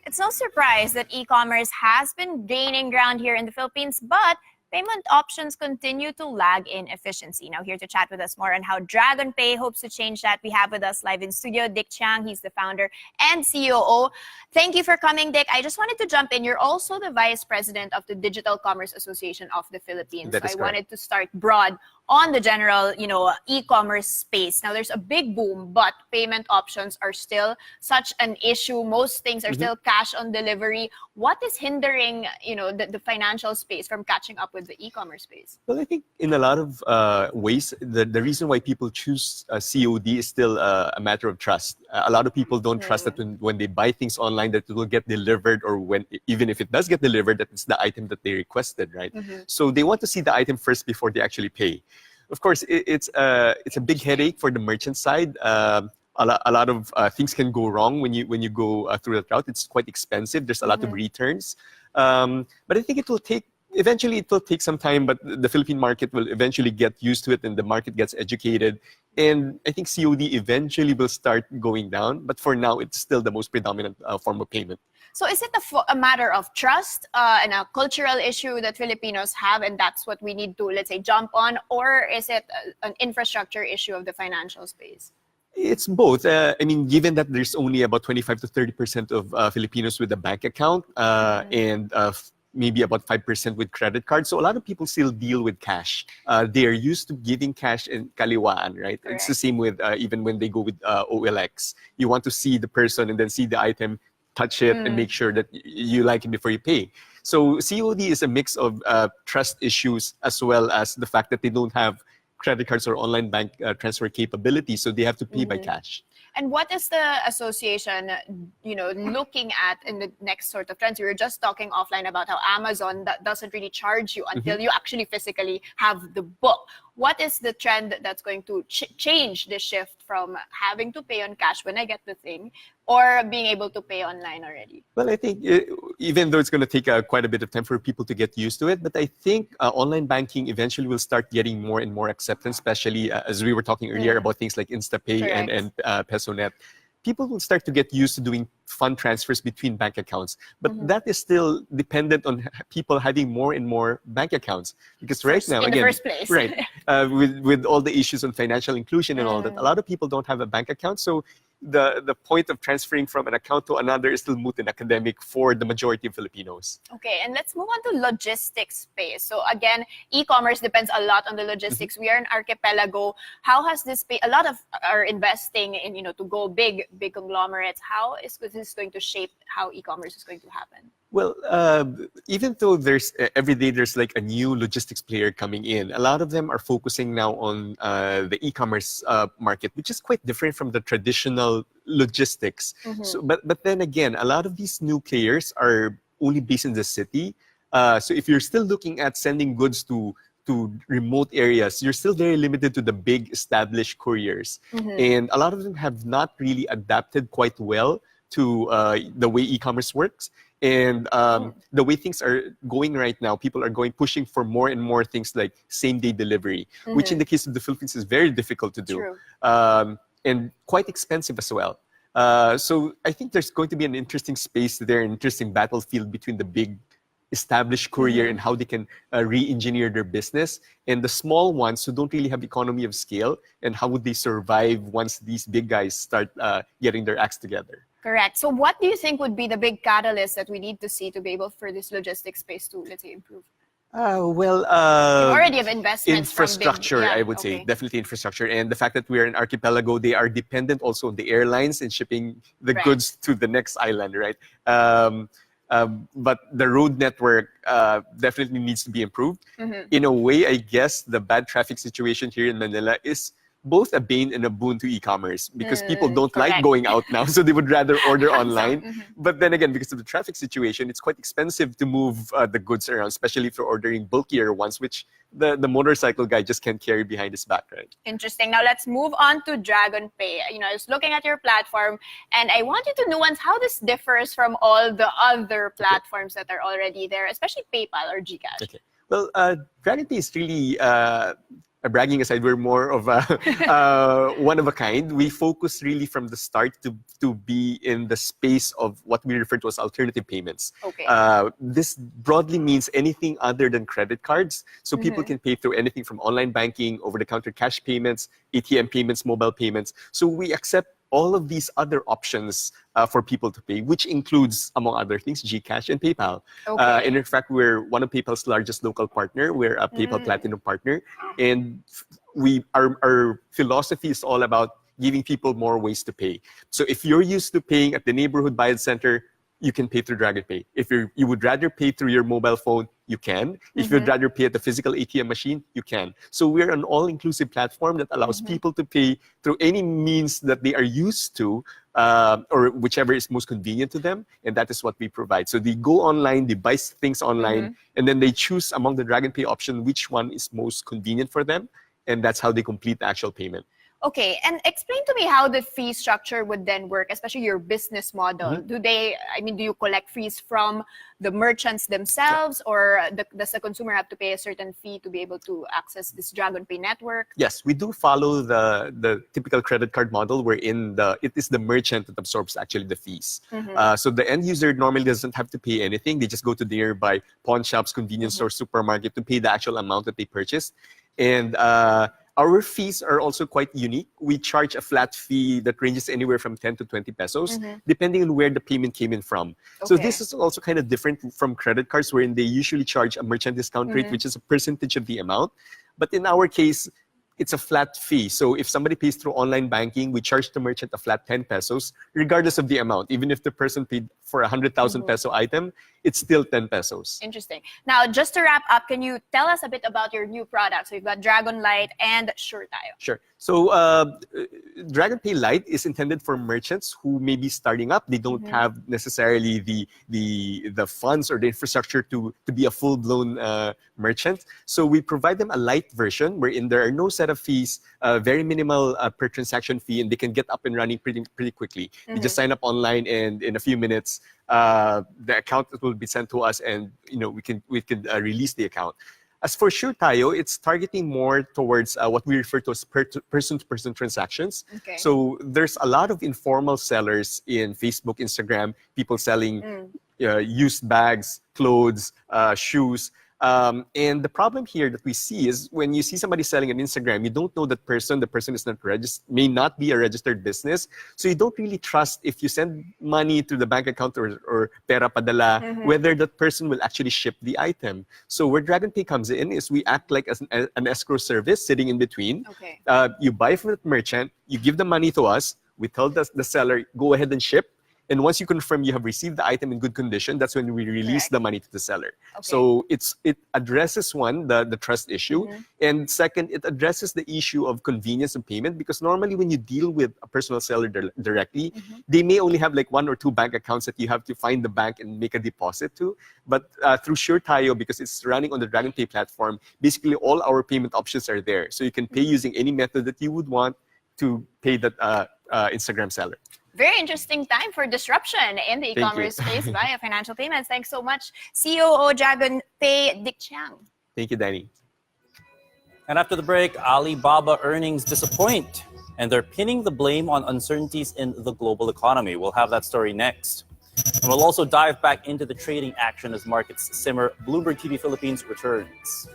It's no surprise that e-commerce has been gaining ground here in the Philippines, but payment options continue to lag in efficiency. Now, here to chat with us more on how Dragonpay hopes to change that, we have with us live in studio Dick Chiang. He's the founder and COO. Thank you for coming, Dick. I just wanted to jump in. You're also the vice president of the Digital Commerce Association of the Philippines. That is so I correct. wanted to start broad on the general, e-commerce space. Now, there's a big boom, but payment options are still such an issue. Most things are still cash on delivery. What is hindering, the financial space from catching up with the e-commerce space? Well, I think in a lot of ways, the reason why people choose COD is still a matter of trust. A lot of people don't trust that when they buy things online that it will get delivered, or even if it does get delivered, that it's the item that they requested, right? So they want to see the item first before they actually pay. Of course, it's a big headache for the merchant side. A lot of things can go wrong when you go through that route. It's quite expensive. There's a lot of returns. But I think eventually it will take some time, but the Philippine market will eventually get used to it and the market gets educated. And I think COD eventually will start going down. But for now, it's still the most predominant form of payment. So is it a matter of trust and a cultural issue that Filipinos have, and that's what we need to, let's say, jump on? Or is it an infrastructure issue of the financial space? It's both. Given that there's only about 25 to 30% of Filipinos with a bank account and maybe about 5% with credit cards. So a lot of people still deal with cash. They are used to giving cash in kaliwaan, right? Correct. It's the same with even when they go with OLX. You want to see the person and then see the item, touch it, and make sure that you like it before you pay. So COD is a mix of trust issues as well as the fact that they don't have credit cards or online bank transfer capability, so they have to pay by cash. And what is the association, looking at in the next sort of trends? We were just talking offline about how Amazon doesn't really charge you until you actually physically have the book. What is the trend that's going to change the shift from having to pay on cash when I get the thing, or being able to pay online already? Well, I think even though it's going to take quite a bit of time for people to get used to it, but I think online banking eventually will start getting more and more acceptance, especially as we were talking earlier about things like InstaPay and PesoNet. People will start to get used to doing fund transfers between bank accounts. But that is still dependent on people having more and more bank accounts. Because right now, in again, the first place. right, with all the issues on financial inclusion and all that, a lot of people don't have a bank account. So the point of transferring from an account to another is still moot and academic for the majority of Filipinos. Okay, and let's move on to logistics space. So again, e-commerce depends a lot on the logistics. We are an archipelago. How has this a lot of are investing in, to go big conglomerates. How is this going to shape how e-commerce is going to happen? Well, even though there's every day there's like a new logistics player coming in, a lot of them are focusing now on the e-commerce market, which is quite different from the traditional logistics. So, but then again, a lot of these new players are only based in the city. So if you're still looking at sending goods to remote areas, you're still very limited to the big established couriers. And a lot of them have not really adapted quite well to the way e-commerce works. And the way things are going right now, people are pushing for more and more things like same-day delivery, which in the case of the Philippines is very difficult to do. And quite expensive as well. So I think there's going to be an interesting space there, an interesting battlefield between the big established courier and how they can re-engineer their business, and the small ones who don't really have economy of scale, and how would they survive once these big guys start getting their acts together. Correct. So what do you think would be the big catalyst that we need to see to be able for this logistics space to, let's say, improve? You already have investments infrastructure, I would say, definitely infrastructure. And the fact that we are an archipelago, they are dependent also on the airlines and shipping the goods to the next island, right? But the road network definitely needs to be improved. In a way, I guess the bad traffic situation here in Manila is both a bane and a boon to e-commerce, because people don't like going out now, so they would rather order online. But then again, because of the traffic situation, it's quite expensive to move the goods around, especially if you're ordering bulkier ones, which the motorcycle guy just can't carry behind his back, right? Interesting. Now let's move on to Dragonpay. I was looking at your platform, and I want you to nuance how this differs from all the other platforms that are already there, especially PayPal or GCash. Okay. Well, Dragonpay is really bragging aside, we're more of a one of a kind. We focus really from the start to be in the space of what we refer to as alternative payments. Okay. This broadly means anything other than credit cards. So people can pay through anything from online banking, over-the-counter cash payments, ATM payments, mobile payments. So we accept all of these other options for people to pay, which includes, among other things, GCash and PayPal. Okay. And in fact, we're one of PayPal's largest local partner. We're a PayPal Platinum partner. And our philosophy is all about giving people more ways to pay. So if you're used to paying at the neighborhood buy center, you can pay through Dragonpay. If you would rather pay through your mobile phone, you can. If you'd rather pay at the physical ATM machine, you can. So we're an all-inclusive platform that allows people to pay through any means that they are used to, or whichever is most convenient to them, and that is what we provide. So they go online, they buy things online, and then they choose among the Dragonpay option which one is most convenient for them, and that's how they complete the actual payment. Okay, and explain to me how the fee structure would then work, especially your business model. Do you collect fees from the merchants themselves, or does the consumer have to pay a certain fee to be able to access this Dragonpay network? Yes, we do follow the typical credit card model wherein it is the merchant that absorbs actually the fees. So the end user normally doesn't have to pay anything. They just go to the nearby pawn shops, convenience stores, supermarket to pay the actual amount that they purchased. And our fees are also quite unique. We charge a flat fee that ranges anywhere from 10 to 20 pesos, depending on where the payment came in from. So this is also kind of different from credit cards, wherein they usually charge a merchant discount rate, which is a percentage of the amount. But in our case, it's a flat fee. So if somebody pays through online banking, we charge the merchant a flat 10 pesos, regardless of the amount. Even if the person paid for a 100,000 peso item, it's still 10 pesos. Interesting. Now, just to wrap up, can you tell us a bit about your new products? We've got Dragon Lite and Sure Tayo. Sure. So Dragonpay Lite is intended for merchants who may be starting up. They don't have necessarily the funds or the infrastructure to be a full-blown merchant. So we provide them a light version wherein there are no setup fees, very minimal per transaction fee, and they can get up and running pretty quickly. You just sign up online, and in a few minutes, the account will be sent to us, and we can release the account. As for Sure Tayo, it's targeting more towards what we refer to as person-to-person transactions. Okay. So there's a lot of informal sellers in Facebook, Instagram, people selling used bags, clothes, shoes. And the problem here that we see is when you see somebody selling on Instagram, you don't know that person. The person is not may not be a registered business. So you don't really trust if you send money to the bank account or pera padala, whether that person will actually ship the item. So where Dragonpay comes in is we act like as an escrow service sitting in between. Okay. You buy from the merchant, you give the money to us, we tell the seller, go ahead and ship. And once you confirm you have received the item in good condition, that's when we release the money to the seller. Okay. So it addresses one, the trust issue. And second, it addresses the issue of convenience of payment, because normally when you deal with a personal seller directly, they may only have like 1 or 2 bank accounts that you have to find the bank and make a deposit to. But through Sure Tayo, because it's running on the Dragonpay platform, basically all our payment options are there. So you can pay using any method that you would want to pay that Instagram seller. Very interesting time for disruption in the e-commerce space via financial payments. Thanks so much, CEO of Dragonpay, Dick Chiang. Thank you, Danie. And after the break, Alibaba earnings disappoint, and they're pinning the blame on uncertainties in the global economy. We'll have that story next. And we'll also dive back into the trading action as markets simmer. Bloomberg TV Philippines returns.